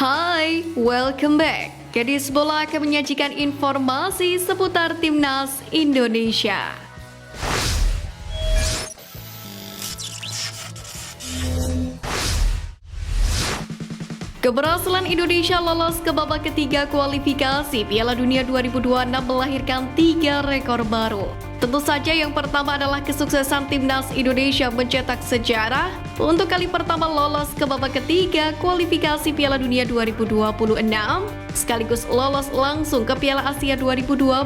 Hai, welcome back. Gadis Bola akan menyajikan informasi seputar Timnas Indonesia. Keberhasilan Indonesia lolos ke babak ketiga kualifikasi Piala Dunia 2026 melahirkan 3 rekor baru. Tentu saja yang pertama adalah kesuksesan Timnas Indonesia mencetak sejarah untuk kali pertama lolos ke babak ketiga kualifikasi Piala Dunia 2026, sekaligus lolos langsung ke Piala Asia 2027.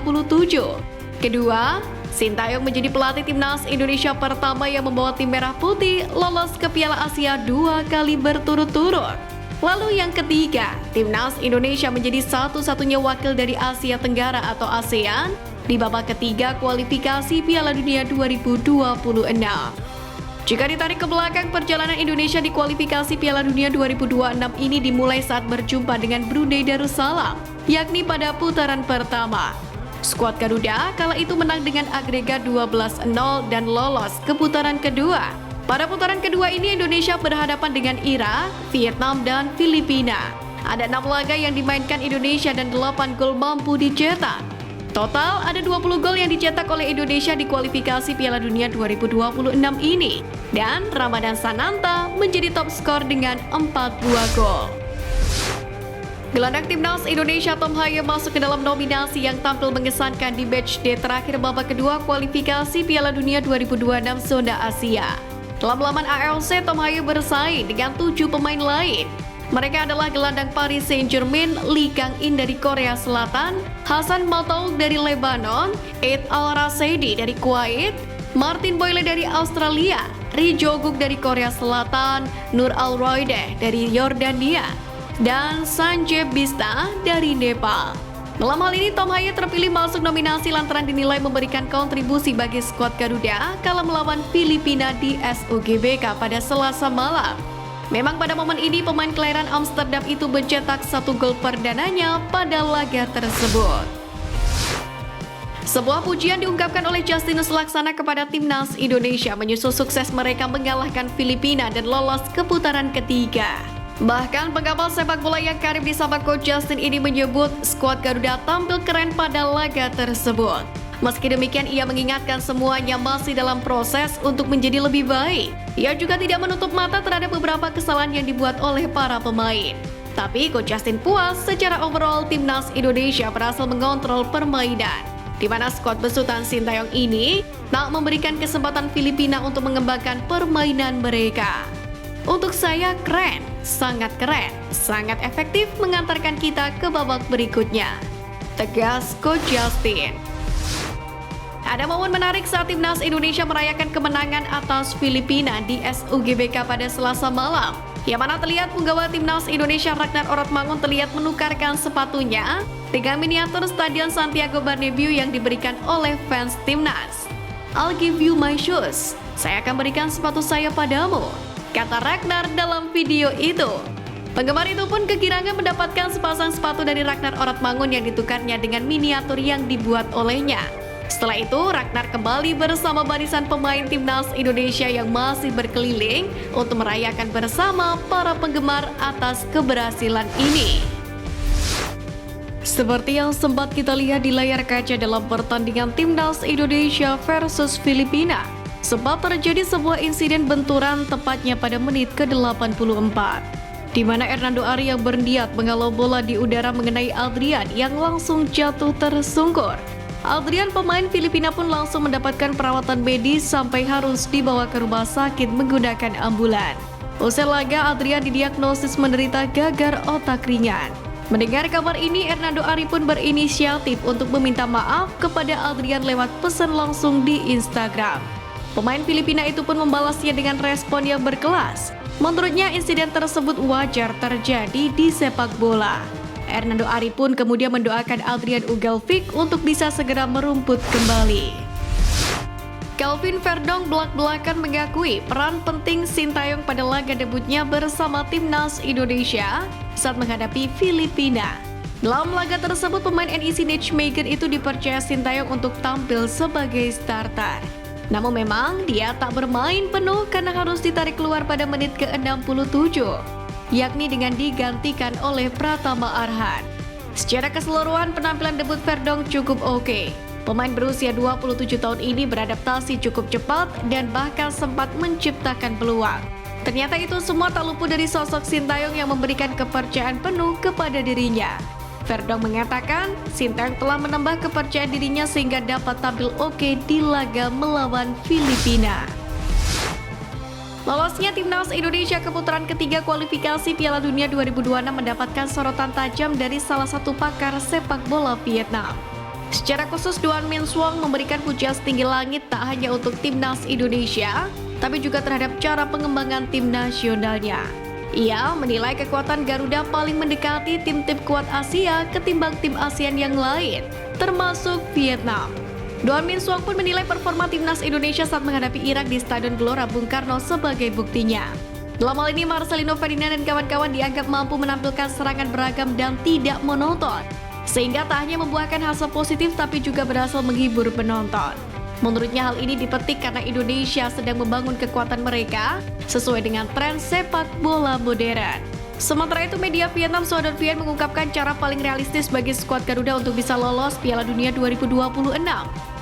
Kedua, Sintayong menjadi pelatih Timnas Indonesia pertama yang membawa tim merah putih lolos ke Piala Asia 2 kali berturut-turut. Lalu yang ketiga, Timnas Indonesia menjadi satu-satunya wakil dari Asia Tenggara atau ASEAN di babak ketiga kualifikasi Piala Dunia 2026. Jika ditarik ke belakang, perjalanan Indonesia di kualifikasi Piala Dunia 2026 ini dimulai saat berjumpa dengan Brunei Darussalam, yakni pada putaran pertama. Skuad Garuda kala itu menang dengan agregat 12-0 dan lolos ke putaran kedua. Pada putaran kedua ini Indonesia berhadapan dengan Irak, Vietnam, dan Filipina. Ada 6 laga yang dimainkan Indonesia dan 8 gol mampu dicetak. Total ada 20 gol yang dicetak oleh Indonesia di kualifikasi Piala Dunia 2026 ini. Dan Ramadan Sananta menjadi top skor dengan 4 buah gol. Gelandang Timnas Indonesia Tom Haye masuk ke dalam nominasi yang tampil mengesankan di matchday terakhir babak kedua kualifikasi Piala Dunia 2026 zona Asia. Dalam laman AFC, Tom Haye bersaing dengan 7 pemain lain. Mereka adalah gelandang Paris Saint-Germain, Lee Kang-in dari Korea Selatan, Hassan Maltaouk dari Lebanon, Eid Al-Rasedi dari Kuwait, Martin Boyle dari Australia, Ri Joguk dari Korea Selatan, Nur Al-Roideh dari Yordania, dan Sanjay Bista dari Nepal. Dalam hal ini, Tom Haye terpilih masuk nominasi lantaran dinilai memberikan kontribusi bagi skuad Garuda kala melawan Filipina di SUGBK pada Selasa malam. Memang pada momen ini, pemain kelahiran Amsterdam itu mencetak 1 gol perdananya pada laga tersebut. Sebuah pujian diungkapkan oleh Justinus Laksana kepada Timnas Indonesia menyusul sukses mereka mengalahkan Filipina dan lolos ke putaran ketiga. Bahkan pengawal sepak bola yang karib disapa Coach Justin ini menyebut skuad Garuda tampil keren pada laga tersebut. Meski demikian, ia mengingatkan semuanya masih dalam proses untuk menjadi lebih baik. Ia juga tidak menutup mata terhadap beberapa kesalahan yang dibuat oleh para pemain. Tapi Coach Justin puas secara overall Timnas Indonesia berhasil mengontrol permainan, di mana skuad besutan Sintayong ini tak memberikan kesempatan Filipina untuk mengembangkan permainan mereka. Untuk saya keren, sangat efektif mengantarkan kita ke babak berikutnya, tegas Coach Justin. Ada momen menarik saat Timnas Indonesia merayakan kemenangan atas Filipina di SUGBK pada Selasa malam, yang mana terlihat penggawa Timnas Indonesia Ragnar Oratmangun terlihat menukarkan sepatunya dengan miniatur Stadion Santiago Bernabeu yang diberikan oleh fans Timnas. "I'll give you my shoes. Saya akan berikan sepatu saya padamu," kata Ragnar dalam video itu. Penggemar itu pun kegirangan mendapatkan sepasang sepatu dari Ragnar Oratmangun yang ditukarnya dengan miniatur yang dibuat olehnya. Setelah itu, Ragnar kembali bersama barisan pemain Timnas Indonesia yang masih berkeliling untuk merayakan bersama para penggemar atas keberhasilan ini. Seperti yang sempat kita lihat di layar kaca dalam pertandingan Timnas Indonesia versus Filipina, sempat terjadi sebuah insiden benturan tepatnya pada menit ke-84, di mana Hernando Ari yang berniat menghalau bola di udara mengenai Adrian yang langsung jatuh tersungkur. Adrian, pemain Filipina, pun langsung mendapatkan perawatan medis sampai harus dibawa ke rumah sakit menggunakan ambulan. Usai laga, Adrian didiagnosis menderita gagal otak ringan. Mendengar kabar ini, Hernando Ari pun berinisiatif untuk meminta maaf kepada Adrian lewat pesan langsung di Instagram. Pemain Filipina itu pun membalasnya dengan respon yang berkelas. Menurutnya, insiden tersebut wajar terjadi di sepak bola. Hernando Ari pun kemudian mendoakan Adrian Ugalvik untuk bisa segera merumput kembali. Kelvin Verdong belak-belakan mengakui peran penting Sintayong pada laga debutnya bersama Timnas Indonesia saat menghadapi Filipina. Dalam laga tersebut, pemain NEC Nijmegen itu dipercaya Sintayong untuk tampil sebagai starter. Namun memang dia tak bermain penuh karena harus ditarik keluar pada menit ke-67. yakni dengan digantikan oleh Pratama Arhan. Secara keseluruhan penampilan debut Verdong cukup oke. Pemain berusia 27 tahun ini beradaptasi cukup cepat dan bahkan sempat menciptakan peluang. Ternyata itu semua tak luput dari sosok Sintayong yang memberikan kepercayaan penuh kepada dirinya. Verdong mengatakan, Sintayong telah menambah kepercayaan dirinya sehingga dapat tampil oke di laga melawan Filipina. Lolosnya Timnas Indonesia ke putaran ketiga kualifikasi Piala Dunia 2026 mendapatkan sorotan tajam dari salah satu pakar sepak bola Vietnam. Secara khusus, Doan Minh Suong memberikan pujian setinggi langit tak hanya untuk Timnas Indonesia, tapi juga terhadap cara pengembangan tim nasionalnya. Ia menilai kekuatan Garuda paling mendekati tim-tim kuat Asia ketimbang tim ASEAN yang lain, termasuk Vietnam. Doan Minh Suong pun menilai performa Timnas Indonesia saat menghadapi Irak di Stadion Gelora Bung Karno sebagai buktinya. Dalam hal ini, Marcelino Ferdinand dan kawan-kawan dianggap mampu menampilkan serangan beragam dan tidak monoton, sehingga tak hanya membuahkan hasil positif tapi juga berhasil menghibur penonton. Menurutnya hal ini dipetik karena Indonesia sedang membangun kekuatan mereka sesuai dengan tren sepak bola modern. Sementara itu, media Vietnam Southern Vien mengungkapkan cara paling realistis bagi skuad Garuda untuk bisa lolos Piala Dunia 2026,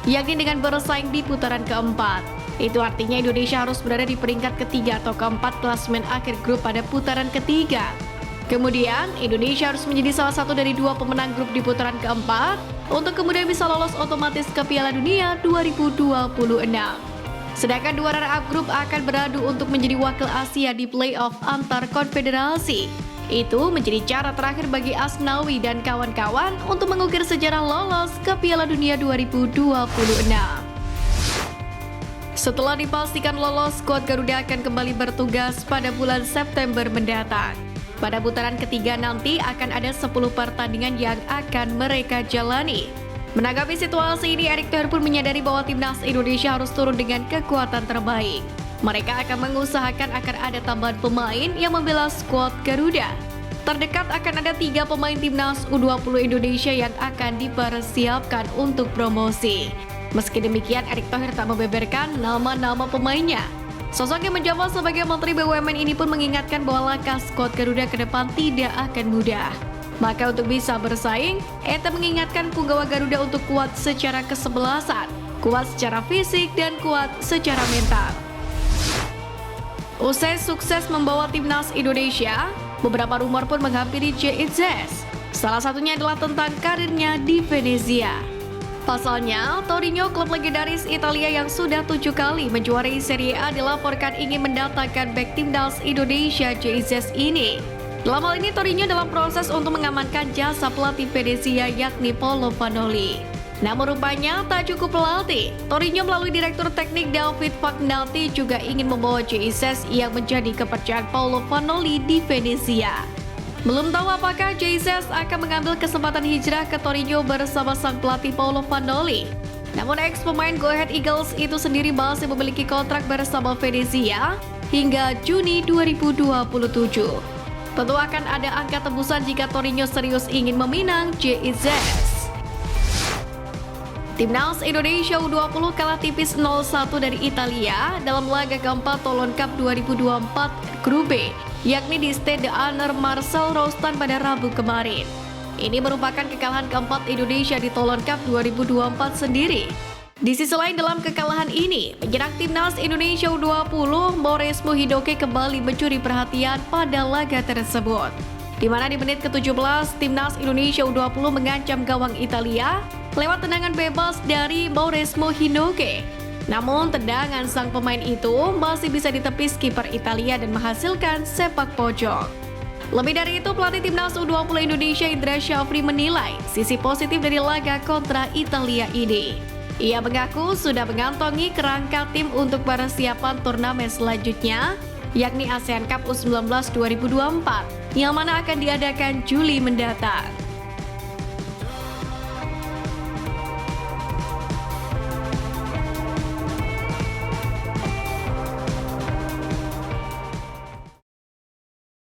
yakni dengan bersaing di putaran keempat. Itu artinya Indonesia harus berada di peringkat ketiga atau keempat klasemen akhir grup pada putaran ketiga. Kemudian, Indonesia harus menjadi salah satu dari dua pemenang grup di putaran keempat untuk kemudian bisa lolos otomatis ke Piala Dunia 2026. Sedangkan dua runner-up grup akan beradu untuk menjadi wakil Asia di playoff antar konfederasi. Itu menjadi cara terakhir bagi Asnawi dan kawan-kawan untuk mengukir sejarah lolos ke Piala Dunia 2026. Setelah dipastikan lolos, skuad Garuda akan kembali bertugas pada bulan September mendatang. Pada putaran ketiga nanti akan ada 10 pertandingan yang akan mereka jalani. Menanggapi situasi ini, Erick Thohir pun menyadari bahwa Timnas Indonesia harus turun dengan kekuatan terbaik. Mereka akan mengusahakan akan ada tambahan pemain yang membela skuad Garuda. Terdekat akan ada 3 pemain Timnas U20 Indonesia yang akan dipersiapkan untuk promosi. Meski demikian, Erick Thohir tak membeberkan nama-nama pemainnya. Sosok yang menjabat sebagai Menteri BUMN ini pun mengingatkan bahwa langkah skuad Garuda ke depan tidak akan mudah. Maka untuk bisa bersaing, Eta mengingatkan punggawa Garuda untuk kuat secara kesebelasan, kuat secara fisik, dan kuat secara mental. Usai sukses membawa Timnas Indonesia, beberapa rumor pun menghampiri JIZS. Salah satunya adalah tentang karirnya di Venezia. Pasalnya, Torino, klub legendaris Italia yang sudah 7 kali menjuarai Serie A, dilaporkan ingin mendatangkan bek Timnas Indonesia JIZS ini. Dalam hal ini, Torino dalam proses untuk mengamankan jasa pelatih Venezia yakni Paolo Vanoli. Namun rupanya tak cukup pelatih. Torino melalui Direktur Teknik David Fagnati juga ingin membawa JIZS yang menjadi kepercayaan Paolo Vanoli di Venezia. Belum tahu apakah JIZS akan mengambil kesempatan hijrah ke Torino bersama sang pelatih Paolo Vanoli. Namun ex-pemain Go Ahead Eagles itu sendiri masih memiliki kontrak bersama Venezia hingga Juni 2027. Tentu akan ada angka tembusan jika Torino serius ingin meminang JIZS. Timnas Indonesia U20 kalah tipis 0-1 dari Italia dalam laga keempat Toulon Cup 2024 Grup B, yakni di Stade d'Honneur Marcel Rostand pada Rabu kemarin. Ini merupakan kekalahan keempat Indonesia di Toulon Cup 2024 sendiri. Di sisi lain, dalam kekalahan ini, penyerang Timnas Indonesia U20 Mauresmo Hidoke kembali mencuri perhatian pada laga tersebut, di mana di menit ke-17 Timnas Indonesia U20 mengancam gawang Italia lewat tendangan bebas dari Mauresmo Hidoke. Namun tendangan sang pemain itu masih bisa ditepis kiper Italia dan menghasilkan sepak pojok. Lebih dari itu, pelatih Timnas U20 Indonesia Indra Syafri menilai sisi positif dari laga kontra Italia ini. Ia mengaku sudah mengantongi kerangka tim untuk persiapan turnamen selanjutnya, yakni ASEAN Cup U19 2024, yang mana akan diadakan Juli mendatang.